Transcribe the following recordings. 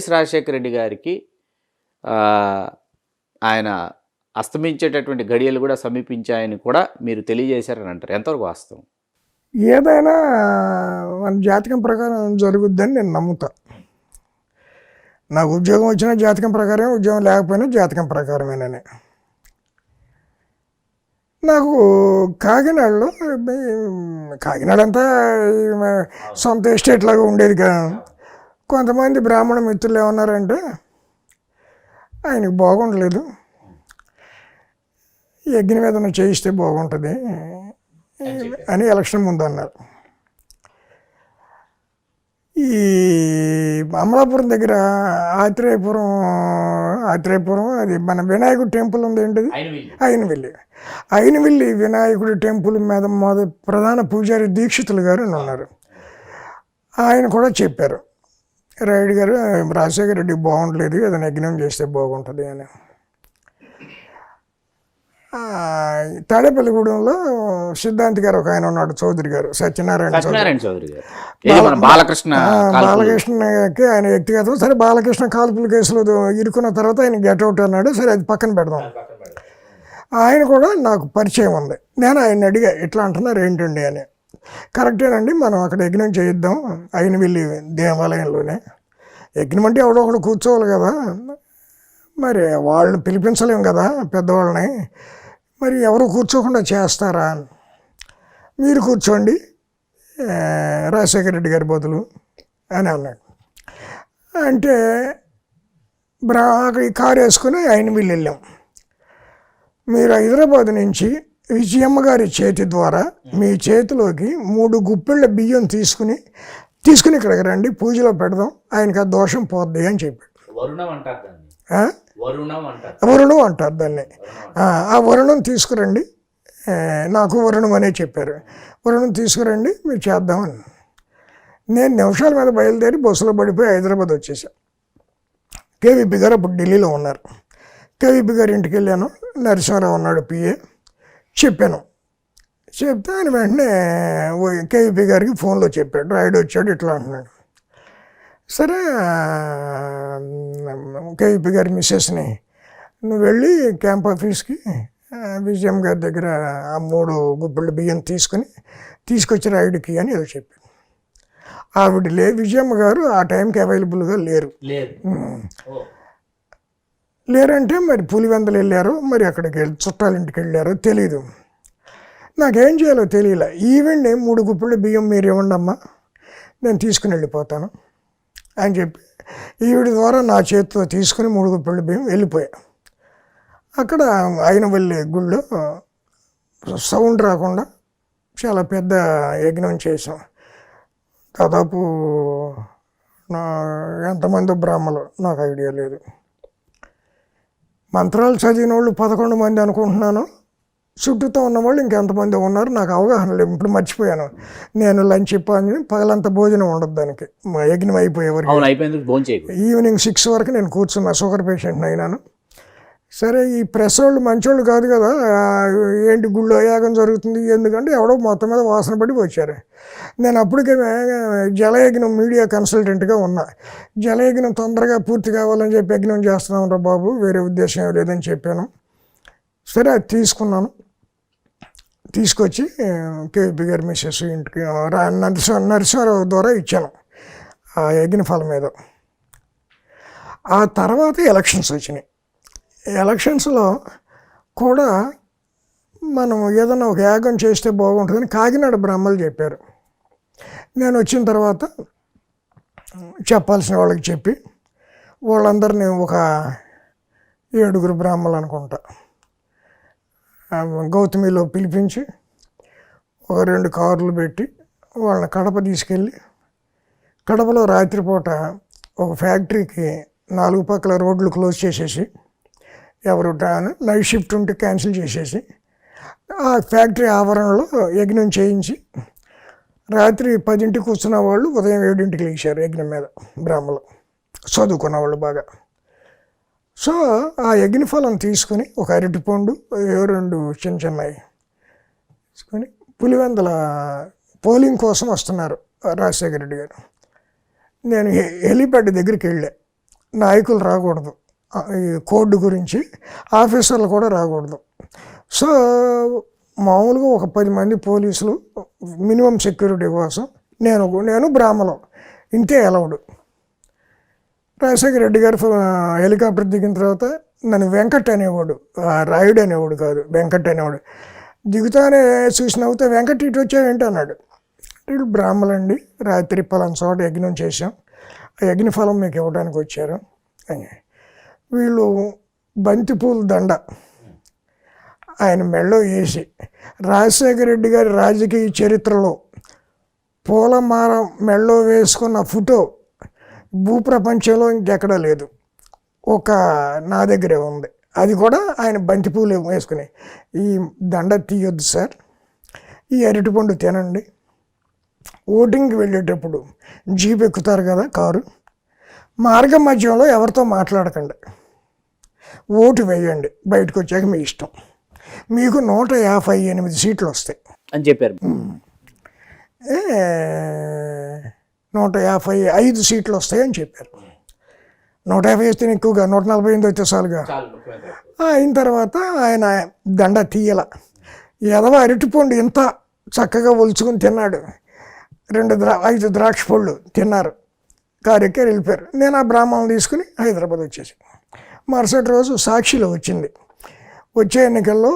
YS Rajasekhara Reddy గారికి ఆయన అస్తమించేటటువంటి గడియలు కూడా సమీపించాయని కూడా మీరు తెలియజేశారని అంటారు. ఎంతవరకు వాస్తవం? ఏదైనా మన జాతకం ప్రకారం జరుగుద్దని నేను నమ్ముతా. నాకు ఉద్యోగం వచ్చినా జాతకం ప్రకారమే, ఉద్యోగం లేకపోయినా జాతకం ప్రకారమేనని. నాకు కాకినాడలో, కాకినాడ అంతా సొంత ఎస్టేట్ లాగా ఉండేది కదా. కొంతమంది బ్రాహ్మణ మిత్రులు ఏమన్నారంటే ఆయనకు బాగుండలేదు, యజ్ఞం మీద చేయిస్తే బాగుంటుంది అని ఎలక్షన్ ముందు అన్నారు. ఈ అమలాపురం దగ్గర ఆత్రేయపురం అది మన వినాయకుడి టెంపుల్ ఉంది ఏంటిది, అయినవెల్లి వినాయకుడి టెంపుల్ మీద ప్రధాన పూజారి దీక్షితులు గారు ఉన్నారు. ఆయన కూడా చెప్పారు, రాయుడు గారు రాజశేఖర రెడ్డి బాగుండలేదు, ఏదైనా యజ్ఞం చేస్తే బాగుంటుంది అని. తాడేపల్లిగూడెంలో సిద్ధాంతి గారు ఒక ఆయన ఉన్నాడు, చౌదరి గారు, సత్యనారాయణ చౌదరి గారు. బాలకృష్ణకి ఆయన వ్యక్తిగతం. సరే, బాలకృష్ణ కాల్పుల కేసులో ఇరుకున్న తర్వాత ఆయన గెట్అవుట్ అన్నాడు. సరే, అది పక్కన పెడదాం. ఆయన కూడా నాకు పరిచయం ఉంది. నేను ఆయన అడిగా, ఇట్లా అంటున్నారు ఏంటండి అని. కరెక్టేనండి, మనం అక్కడ యజ్ఞం చేయిద్దాం అయినవెల్లి దేవాలయంలోనే. యజ్ఞం అంటే ఎవడో ఒకడు కూర్చోవాలి కదా, మరి వాళ్ళని పిలిపించలేం కదా పెద్దవాళ్ళని, మరి ఎవరు కూర్చోకుండా చేస్తారా? మీరు కూర్చోండి రాజశేఖర రెడ్డి గారి బదులు అని అన్నాడు. అంటే ఈ కారు వేసుకుని అయినవెల్లి వెళ్ళాం. మీరు హైదరాబాద్ నుంచి విజయమ్మ గారి చేతి ద్వారా మీ చేతిలోకి 3 గుప్పెళ్ళ బియ్యం తీసుకుని ఇక్కడికి రండి, పూజలో పెడదాం, ఆయనకి ఆ దోషం పోద్ది అని చెప్పాడు. వరుణం అంటారు దాన్ని. ఆ వరుణం తీసుకురండి, నాకు వరుణం అనే చెప్పారు. వరుణం తీసుకురండి, మీరు చేద్దామని. నేను నిమిషాల మీద బయలుదేరి బస్సులో పడిపోయి హైదరాబాద్ వచ్చేసాను. కేవీపీ గారు అప్పుడు ఢిల్లీలో ఉన్నారు. కేవీపీ గారి ఇంటికి వెళ్ళాను. నరసింహారావు ఉన్నాడు పిఏ. చెప్పాను. చెప్తే ఆయన వెంటనే కేవీపీ గారికి ఫోన్లో చెప్పాడు, రాయుడు వచ్చాడు ఇట్లా అంటున్నాడు. సరే, కేవీపీ గారి మిస్సెస్ని, నువ్వు వెళ్ళి క్యాంప్ ఆఫీస్కి విజయమ్మ గారి దగ్గర ఆ 3 గుప్పెళ్ళ బియ్యం తీసుకొచ్చి రాయుడికి అని ఏదో చెప్పాను. ఆవిడ విజయమ్మ గారు ఆ టైంకి అవైలబుల్గా లేరంటే మరి పులివెందలు వెళ్ళారు, మరి అక్కడికి చుట్టాల ఇంటికి వెళ్ళారో తెలీదు. నాకేం చేయాలో తెలియలే. ఈవెంట్ 3 గుప్పెళ్ళ బియ్యం మీరు ఇవ్వండి అమ్మా, నేను తీసుకుని వెళ్ళిపోతాను అని చెప్పి ఈవిడ ద్వారా నా చేతితో తీసుకుని 3 గుప్పెళ్ళ బియ్యం వెళ్ళిపోయా. అక్కడ అయినవెల్లి గుళ్ళో సౌండ్ రాకుండా చాలా పెద్ద యజ్ఞం చేసాం. దాదాపు ఎంతమంది బ్రాహ్మలు నాకు ఐడియా లేదు. మంత్రాలు చదివిన వాళ్ళు 11 మంది అనుకుంటున్నాను. చుట్టూతో ఉన్నవాళ్ళు ఇంకెంతమంది ఉన్నారు నాకు అవగాహన లేదు, ఇప్పుడు మర్చిపోయాను. నేను లంచ్ ఇప్పాను, పగలంతా భోజనం ఉండదు దానికి, యజ్ఞం అయిపోయే వరకు. ఈవినింగ్ 6 వరకు నేను కూర్చున్నా, షుగర్ పేషెంట్ని అయినాను. సరే, ఈ ప్రెస్ వాళ్ళు మంచోళ్ళు కాదు కదా, ఏంటి గుళ్ళో యాగం జరుగుతుంది ఎందుకంటే ఎవడో మొత్తం మీద వాసన పడి వచ్చారు. నేను అప్పటికే జలయజ్ఞం మీడియా కన్సల్టెంట్గా ఉన్నా. జలయజ్ఞం తొందరగా పూర్తి కావాలని చెప్పి యజ్ఞం చేస్తున్నాం రా బాబు, వేరే ఉద్దేశం ఏం లేదని చెప్పాను. సరే, అది తీసుకున్నాను. తీసుకొచ్చి కేవీపీ గారి మిస్సెస్ ఇంటికి నరసింహారావు ద్వారా ఇచ్చాను ఆ యజ్ఞఫలం మీద. ఆ తర్వాత ఎలక్షన్స్ వచ్చినాయి. ఎలక్షన్స్లో కూడా మనం ఏదైనా ఒక యాగం చేస్తే బాగుంటుందని కాకినాడ బ్రాహ్మలు చెప్పారు. నేను వచ్చిన తర్వాత చెప్పాల్సిన వాళ్ళకి చెప్పి వాళ్ళందరినీ ఒక 7 బ్రాహ్మలు అనుకుంటా గౌతమిలో పిలిపించి ఒక 2 కార్లు పెట్టి వాళ్ళని కడప తీసుకెళ్ళి, కడపలో రాత్రిపూట ఒక ఫ్యాక్టరీకి 4 పక్కల రోడ్లు క్లోజ్ చేసేసి, ఎవరు నైట్ షిఫ్ట్ ఉంటే క్యాన్సిల్ చేసేసి ఆ ఫ్యాక్టరీ ఆవరణలో యజ్ఞం చేయించి రాత్రి 10ంటికి కూర్చున్న వాళ్ళు ఉదయం 7ంటికి లేచారు యజ్ఞం మీద బ్రాహ్మలు, చదువుకున్న వాళ్ళు బాగా. సో ఆ యజ్ఞఫలం తీసుకుని ఒక అరటిపండు 2 చిన్నవి తీసుకొని పులివెందల పోలింగ్ కోసం వస్తున్నారు రాజశేఖర రెడ్డి గారు. నేను హెలిప్యాడ్ దగ్గరికి వెళ్ళా. నాయకులు రాకూడదు, ఈ కోడ్ గురించి ఆఫీసర్లు కూడా రాకూడదు. సో మామూలుగా ఒక 10 మంది పోలీసులు మినిమం సెక్యూరిటీ కోసం, నేను బ్రాహ్మలో, ఇంతే అలౌడ్. రాజశేఖర రెడ్డి గారు హెలికాప్టర్ దిగిన తర్వాత నన్ను వెంకట్ అనేవాడు, రాయుడు అనేవాడు కాదు, వెంకట్ అనేవాడు. దిగుతానే చూసి నవ్వుతే వెంకట్ ఇటు వచ్చావేంటి అన్నాడు. వీళ్ళు బ్రాహ్మలండి, రాత్రి పలానా చోట యజ్ఞం చేశాం, ఆ యజ్ఞ ఫలం మీకు ఇవ్వడానికి వచ్చారు అని. వీళ్ళు బంతిపూల దండ ఆయన మెళ్ళో వేసి, రాజశేఖర రెడ్డి గారి రాజకీయ చరిత్రలో పూలమాల మెళ్ళో వేసుకున్న ఫోటో భూప్రపంచంలో ఇంకెక్కడా లేదు, ఒక నా దగ్గరే ఉంది. అది కూడా ఆయన బంతిపూలు వేసుకుని, ఈ దండ తీయొద్దు సార్, ఈ అరటిపండు తినండి, ఓటింగ్కి వెళ్ళేటప్పుడు జీప్ ఎక్కుతారు కదా కారు, మార్గ మధ్యంలో ఎవరితో మాట్లాడకండి, ఓటు వేయండి, బయటకు వచ్చాక మీ ఇష్టం, మీకు 158 సీట్లు వస్తాయి అని చెప్పారు. 155 సీట్లు వస్తాయని చెప్పారు. 150 వస్తే ఎక్కువగా, 148 వచ్చే చాలుగా. అయిన తర్వాత ఆయన దండ తీయల, ఎదవ అరటిపండు ఇంత చక్కగా ఒలుచుకుని తిన్నాడు, 5 ద్రాక్ష పళ్ళు తిన్నారు, కారెక్కారు, వెళ్ళిపోయారు. నేను ఆ బ్రాహ్మణులు తీసుకుని హైదరాబాద్ వచ్చేసి, మరుసటి రోజు సాక్షిలో వచ్చింది, వచ్చే ఎన్నికల్లో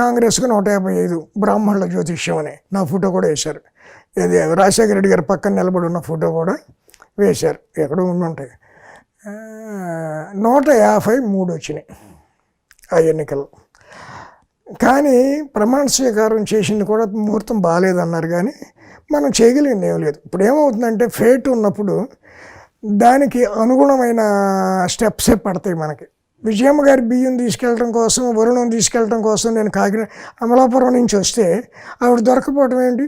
కాంగ్రెస్కు 155 బ్రాహ్మణుల జ్యోతిష్యం అని నా ఫోటో కూడా వేశారు. ఇది రాజశేఖర రెడ్డి గారి పక్కన నిలబడి ఉన్న ఫోటో కూడా వేశారు, ఎక్కడో ఉండుంటాయి. 153 వచ్చినాయి ఆ ఎన్నికల్లో. కానీ ప్రమాణ స్వీకారం చేసింది కూడా ముహూర్తం బాగాలేదన్నారు, కానీ మనం చేయగలిగింది ఏం లేదు. ఇప్పుడు ఏమవుతుందంటే ఫేట్ ఉన్నప్పుడు దానికి అనుగుణమైన స్టెప్సే పడతాయి మనకి. విజయమ్మ గారి బియ్యం తీసుకెళ్ళడం కోసం, వరుణం తీసుకెళ్ళడం కోసం నేను అమలాపురం నుంచి వస్తే ఆవిడ దొరకపోవటం ఏంటి,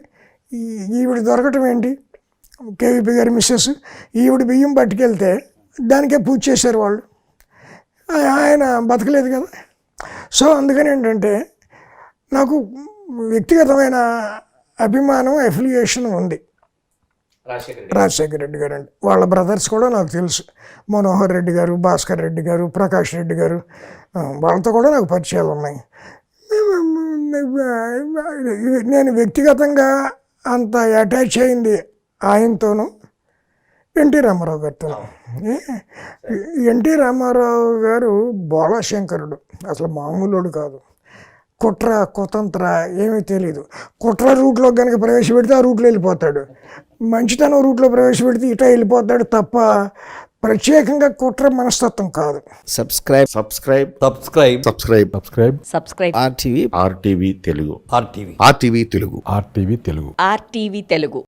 ఈవిడ దొరకటం ఏంటి, కేవీపీ గారి మిస్సెస్ ఈవిడ బియ్యం పట్టుకెళ్తే దానికే పూజ చేశారు వాళ్ళు, ఆయన బతకలేదు కదా. సో అందుకని ఏంటంటే నాకు వ్యక్తిగతమైన అభిమానం, అఫిలియేషన్ ఉంది రాజశేఖర రెడ్డి గారు అంటే. వాళ్ళ బ్రదర్స్ కూడా నాకు తెలుసు, మనోహర్ రెడ్డి గారు, భాస్కర్ రెడ్డి గారు, ప్రకాష్ రెడ్డి గారు, వాళ్ళతో కూడా నాకు పరిచయాలు ఉన్నాయి. నేను వ్యక్తిగతంగా అంత అటాచ్ అయింది ఆయనతోనూ, ఎన్టీ రామారావు గారితోనూ. ఎన్టీ రామారావు గారు బోళాశంకరుడు, అసలు మామూలుడు కాదు. కుట్ర కుతంత్ర ఏమీ తెలీదు. కుట్ర రూట్లో కనుక ప్రవేశపెడితే ఆ రూట్లో వెళ్ళిపోతాడు, మంచితనం రూట్లో ప్రవేశపెడితే ఇటా వెళ్ళిపోతాడు తప్ప ప్రత్యేకంగా కుట్ర మనస్తత్వం కాదు. Subscribe RTV Telugu. RTV Telugu.